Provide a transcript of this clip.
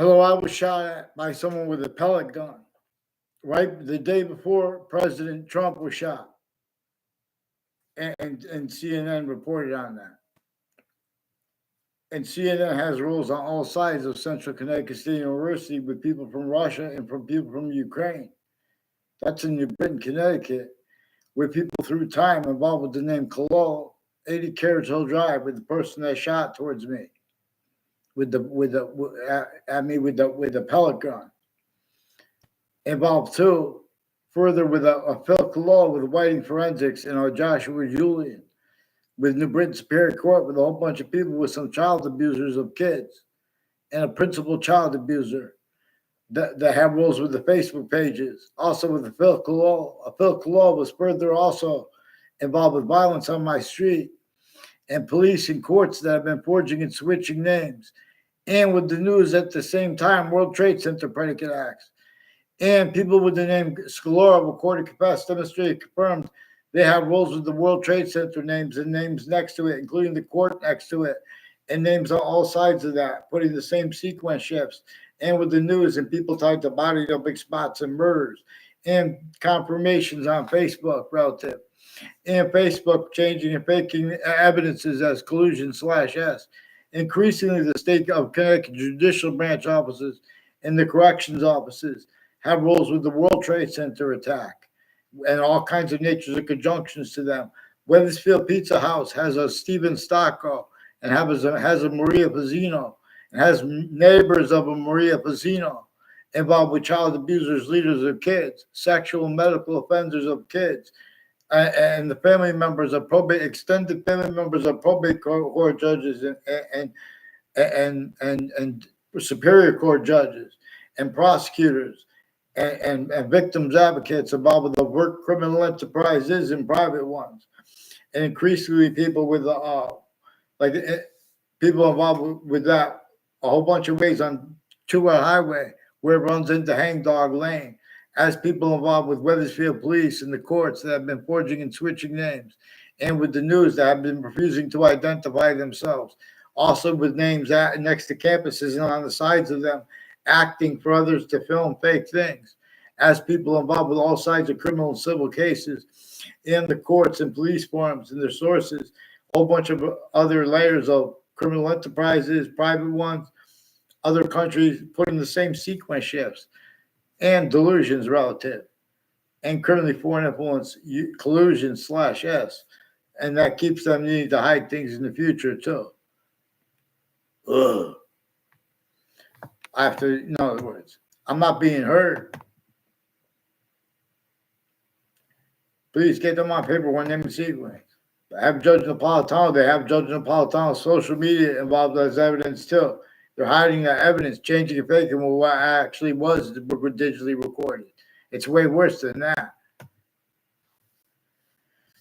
Hello, I was shot at by someone with a pellet gun right the day before President Trump was shot. And CNN reported on that. And CNN has rules on all sides of Central Connecticut State University with people from Russia and from people from Ukraine. That's in New Britain, Connecticut, where people through time involved with the name Kalo, 80 Carriage Hill Drive, with the person that shot towards me with the pellet gun. Involved too, further with a Phil Kalo with Whiting Forensics and a Joshua Julian with New Britain Superior Court with a whole bunch of people with some child abusers of kids and a principal child abuser that have roles with the Facebook pages. Also with the Phil Kalo. Phil Kalo was further also involved with violence on my street and police and courts that have been forging and switching names. And with the news at the same time, World Trade Center predicate acts. And people with the name Scalora, recorded, confessed, demonstrated, confirmed, they have roles with the World Trade Center names and names next to it, including the court next to it, and names on all sides of that, putting the same sequence shifts. And with the news and people tied to body dumping spots and murders, and confirmations on Facebook relative, and Facebook changing and faking evidences as collusion/S. Increasingly, the state of Connecticut judicial branch offices and the corrections offices have roles with the World Trade Center attack and all kinds of natures of conjunctions to them. Weathersfield Pizza House has a Steven Stocco and has a Maria Pizzino and has neighbors of a Maria Pizzino involved with child abusers, leaders of kids, sexual and medical offenders of kids, and the family members of probate, extended family members of probate court judges and superior court judges and prosecutors and victims advocates involved with overt criminal enterprises and private ones, and increasingly people with people involved with that a whole bunch of ways on Two-Way Highway where it runs into Hangdog Lane, as people involved with Weathersfield Police and the courts that have been forging and switching names, and with the news that have been refusing to identify themselves, also with names next to campuses and on the sides of them, acting for others to film fake things, as people involved with all sides of criminal and civil cases in the courts and police forums and their sources, a whole bunch of other layers of criminal enterprises, private ones, other countries putting the same sequence shifts and delusions relative, and currently foreign influence collusion/S, and that keeps them needing to hide things in the future too. Ugh. In other words, I'm not being heard. Please get them on paper, one name and sequence. I have Judge Napolitano. They have Judge Napolitano's social media involved as evidence too. They're hiding that evidence, changing and faking what actually was digitally recorded. It's way worse than that.